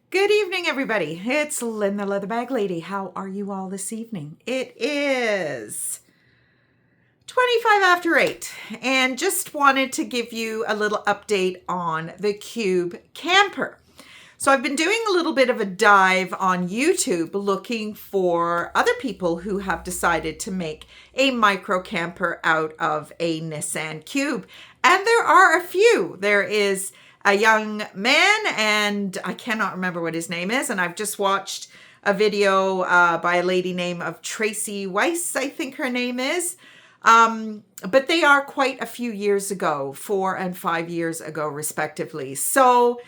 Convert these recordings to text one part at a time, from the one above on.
Good evening, everybody. It's Lynn, the Leatherbag Lady. How are you all this evening? It is 25 after 8, and just wanted to give you a little update on the Cube camper. So I've been doing a little bit of a dive on YouTube looking for other people who have decided to make a micro camper out of a Nissan Cube. And there are a few. There is a young man, and I cannot remember what his name is. And I've just watched a video by a lady named of Tracy Weiss, I think her name is. But they are quite a few years ago, 4 and 5 years ago, respectively. So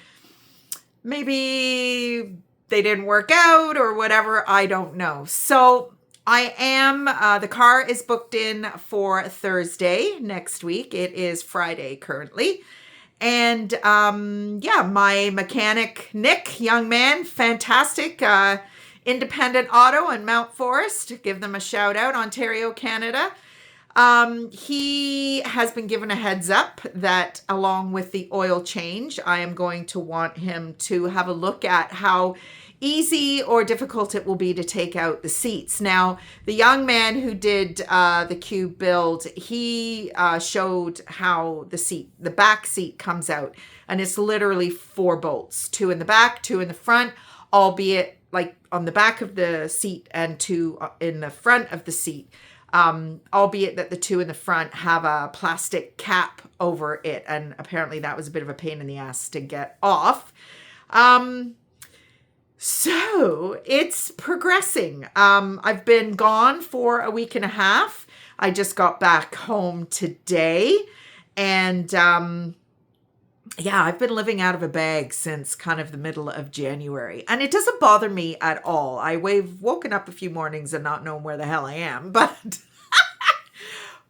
maybe they didn't work out or whatever. I don't know. So I am, the car is booked in for Thursday next week. It is Friday currently. And yeah, my mechanic, Nick, young man, fantastic, Independent Auto in Mount Forest. Give them a shout out, Ontario, Canada. He has been given a heads up that along with the oil change, I am going to want him to have a look at how easy or difficult it will be to take out the seats. Now, the young man who did the Cube build, he showed how the back seat comes out, and it's literally 4 bolts, 2 in the back, 2 in the front, albeit like on the back of the seat and 2 in the front of the seat. Albeit that the 2 in the front have a plastic cap over it, and apparently that was a bit of a pain in the ass to get off. So it's progressing. I've been gone for a week and a half. I just got back home today, and yeah, I've been living out of a bag since kind of the middle of January, and it doesn't bother me at all. I've woken up a few mornings and not knowing where the hell I am, but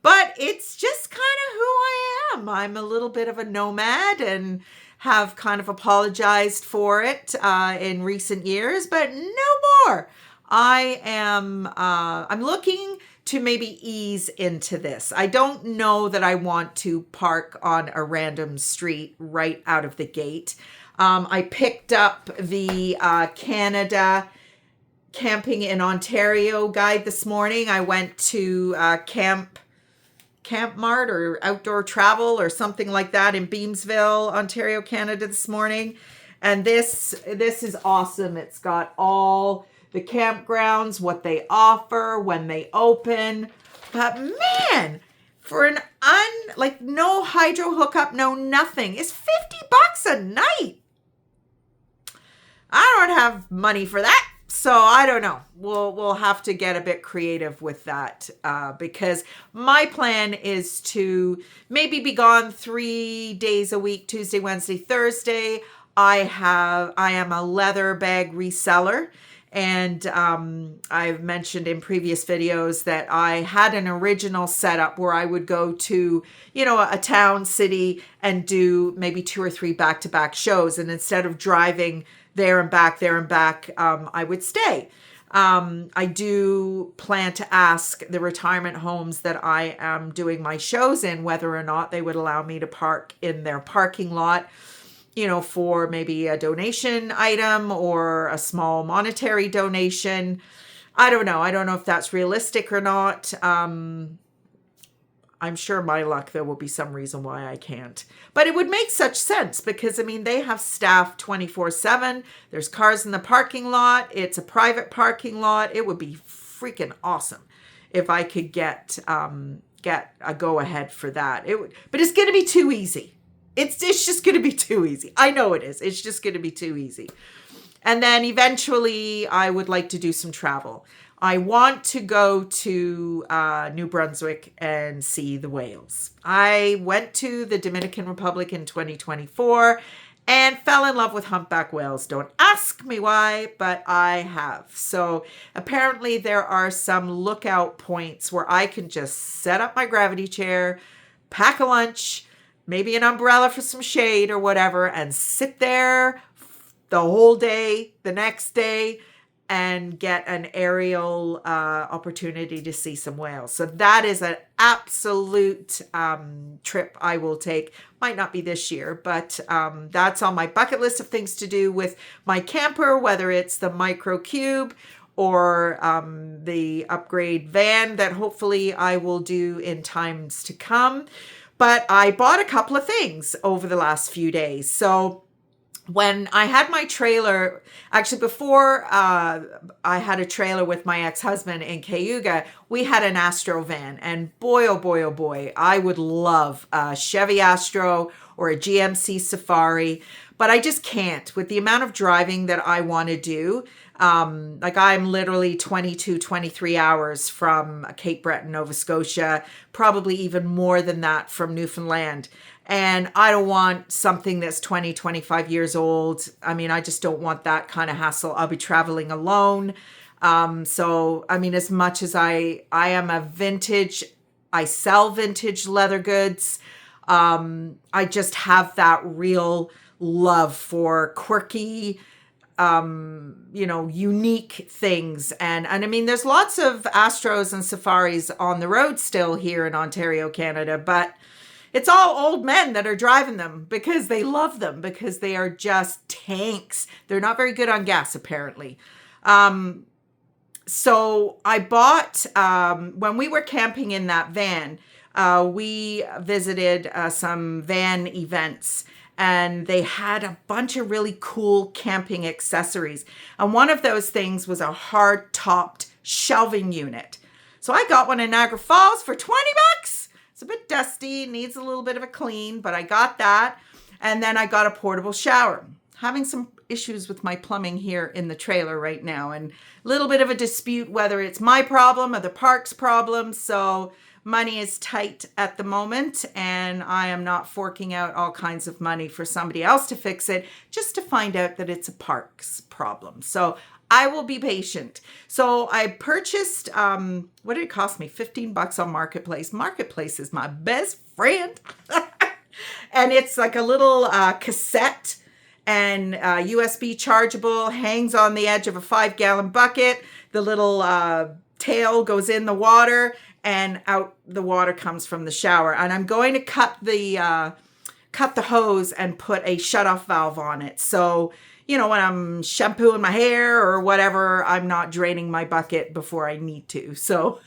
but it's just kind of who I am. I'm a little bit of a nomad and have kind of apologized for it in recent years, but no more. I'm looking to maybe ease into this. I don't know that I want to park on a random street right out of the gate. I picked up the Canada Camping in Ontario guide this morning. I went to Camp Mart or Outdoor Travel or something like that in Beamsville, Ontario, Canada this morning. And this is awesome. It's got all the campgrounds, what they offer, when they open. But man, for an no hydro hookup, no nothing, it's $50 a night. I don't have money for that. So I don't know. We'll have to get a bit creative with that because my plan is to maybe be gone 3 days a week, Tuesday, Wednesday, Thursday. I am a leather bag reseller, and I've mentioned in previous videos that I had an original setup where I would go to, a town, city, and do maybe 2 or 3 back-to-back shows. And instead of driving there and back, I would stay. I do plan to ask the retirement homes that I am doing my shows in whether or not they would allow me to park in their parking lot, for maybe a donation item or a small monetary donation. I don't know. I don't know if that's realistic or not. I'm sure my luck, there will be some reason why I can't. But it would make such sense because, they have staff 24/7. There's cars in the parking lot. It's a private parking lot. It would be freaking awesome if I could get a go-ahead for that. But it's going to be too easy. It's just going to be too easy. I know it is. It's just going to be too easy. And then eventually I would like to do some travel. I want to go to New Brunswick and see the whales. I went to the Dominican Republic in 2024 and fell in love with humpback whales. Don't ask me why, but I have. So apparently there are some lookout points where I can just set up my gravity chair, pack a lunch, maybe an umbrella for some shade or whatever, and sit there the whole day, the next day, and get an aerial opportunity to see some whales. So that is an absolute trip I will take. Might not be this year, but that's on my bucket list of things to do with my camper, whether it's the Micro Cube or the upgrade van that hopefully I will do in times to come. But I bought a couple of things over the last few days. So when I had my trailer, actually before I had a trailer with my ex-husband in Cayuga, we had an Astro van. And boy, oh boy, oh boy, I would love a Chevy Astro or a GMC Safari. But I just can't with the amount of driving that I want to do. Like I'm literally 22, 23 hours from Cape Breton, Nova Scotia, probably even more than that from Newfoundland. And I don't want something that's 20, 25 years old. I mean, I just don't want that kind of hassle. I'll be traveling alone. So, I mean, as much as I am a vintage, I sell vintage leather goods. I just have that real love for quirky, unique things. And I mean, there's lots of Astros and Safaris on the road still here in Ontario, Canada, but it's all old men that are driving them because they love them, because they are just tanks. They're not very good on gas, apparently. So I bought, when we were camping in that van, we visited some van events, and they had a bunch of really cool camping accessories. And one of those things was a hard-topped shelving unit. So I got one in Niagara Falls for 20 bucks. It's a bit dusty, needs a little bit of a clean, but I got that. And then I got a portable shower. Having some issues with my plumbing here in the trailer right now, and a little bit of a dispute whether it's my problem or the park's problem. So money is tight at the moment, and I am not forking out all kinds of money for somebody else to fix it just to find out that it's a park's problem. So I will be patient. So I purchased, what did it cost me? 15 bucks on Marketplace. Marketplace is my best friend. And it's like a little cassette and USB chargeable, hangs on the edge of a 5-gallon bucket. The little tail goes in the water, and out the water comes from the shower. And I'm going to cut the hose and put a shutoff valve on it. So, when I'm shampooing my hair or whatever, I'm not draining my bucket before I need to. So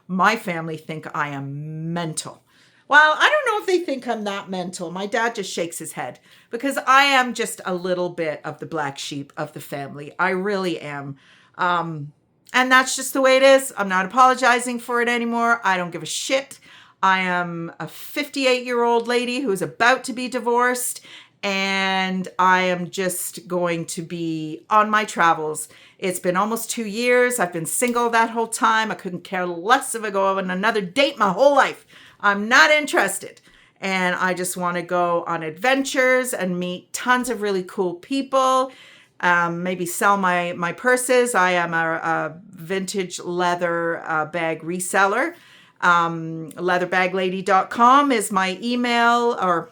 my family think I am mental. Well, I don't know if they think I'm that mental. My dad just shakes his head because I am just a little bit of the black sheep of the family. I really am. And that's just the way it is. I'm not apologizing for it anymore. I don't give a shit. I am a 58-year-old lady who is about to be divorced, and I am just going to be on my travels. It's been almost 2 years. I've been single that whole time. I couldn't care less if I go on another date my whole life. I'm not interested. And I just want to go on adventures and meet tons of really cool people. Maybe sell my purses. I am a vintage leather bag reseller. LeatherbagLady.com is my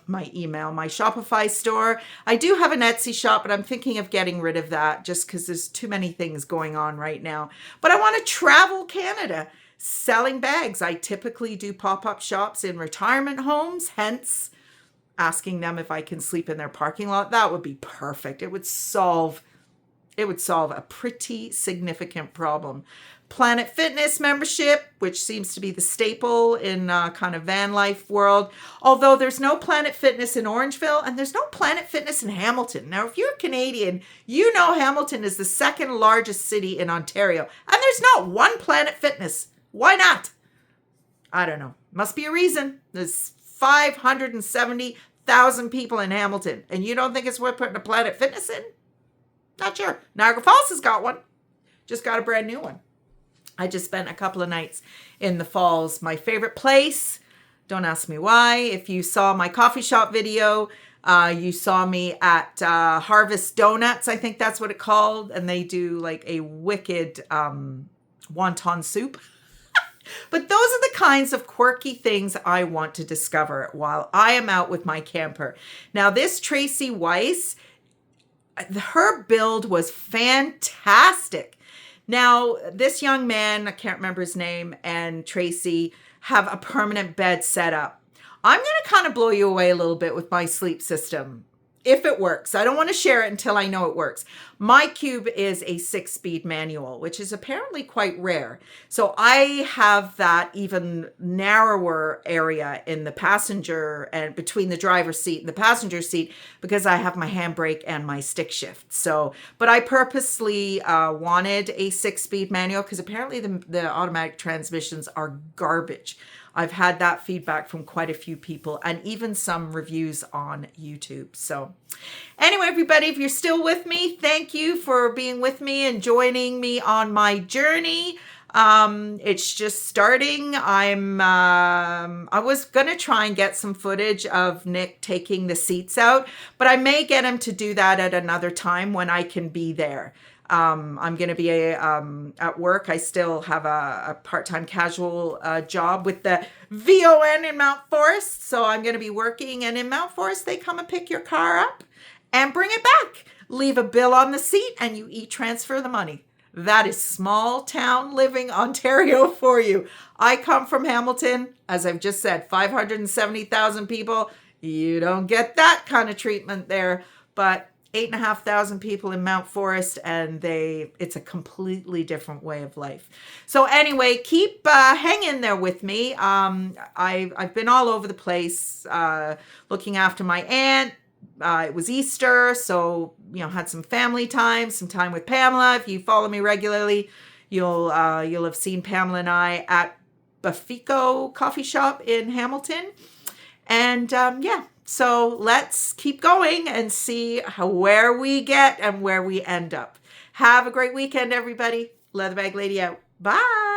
my Shopify store. I do have an Etsy shop, but I'm thinking of getting rid of that just because there's too many things going on right now. But I want to travel Canada selling bags. I typically do pop-up shops in retirement homes, hence asking them if I can sleep in their parking lot. That would be perfect. It would solve a pretty significant problem. Planet Fitness membership, which seems to be the staple in kind of van life world. Although there's no Planet Fitness in Orangeville and there's no Planet Fitness in Hamilton. Now, if you're Canadian, you know Hamilton is the second largest city in Ontario. And there's not one Planet Fitness. Why not? I don't know. Must be a reason. There's 570,000 people in Hamilton. And you don't think it's worth putting a Planet Fitness in? Not sure. Niagara Falls has got one. Just got a brand new one. I just spent a couple of nights in the Falls. My favorite place. Don't ask me why. If you saw my coffee shop video, you saw me at Harvest Donuts. I think that's what it called. And they do like a wicked wonton soup. But those are the kinds of quirky things I want to discover while I am out with my camper. Now, this Tracy Weiss, her build was fantastic. Now, this young man, I can't remember his name, and Tracy have a permanent bed set up. I'm going to kind of blow you away a little bit with my sleep system, if it works. I don't want to share it until I know it works. My Cube is a 6-speed manual, which is apparently quite rare. So I have that even narrower area in the passenger and between the driver's seat and the passenger seat because I have my handbrake and my stick shift. So, but I purposely wanted a 6-speed manual because apparently the automatic transmissions are garbage. I've had that feedback from quite a few people and even some reviews on YouTube. So anyway, everybody, if you're still with me, thank you for being with me and joining me on my journey. It's just starting. I was going to try and get some footage of Nick taking the seats out, but I may get him to do that at another time when I can be there. I'm going to be at work. I still have a part-time casual job with the VON in Mount Forest. So I'm going to be working. And in Mount Forest, they come and pick your car up and bring it back. Leave a bill on the seat and you e-transfer the money. That is small town living Ontario for you. I come from Hamilton. As I've just said, 570,000 people. You don't get that kind of treatment there. But 8,500 people in Mount Forest, and it's a completely different way of life. So anyway, keep hanging there with me. I've been all over the place looking after my aunt. It was Easter, so had some family time, some time with Pamela. If you follow me regularly, you'll have seen Pamela and I at Bafico Coffee Shop in Hamilton, and So let's keep going and see where we get and where we end up. Have a great weekend, everybody. Leatherbag Lady out. Bye.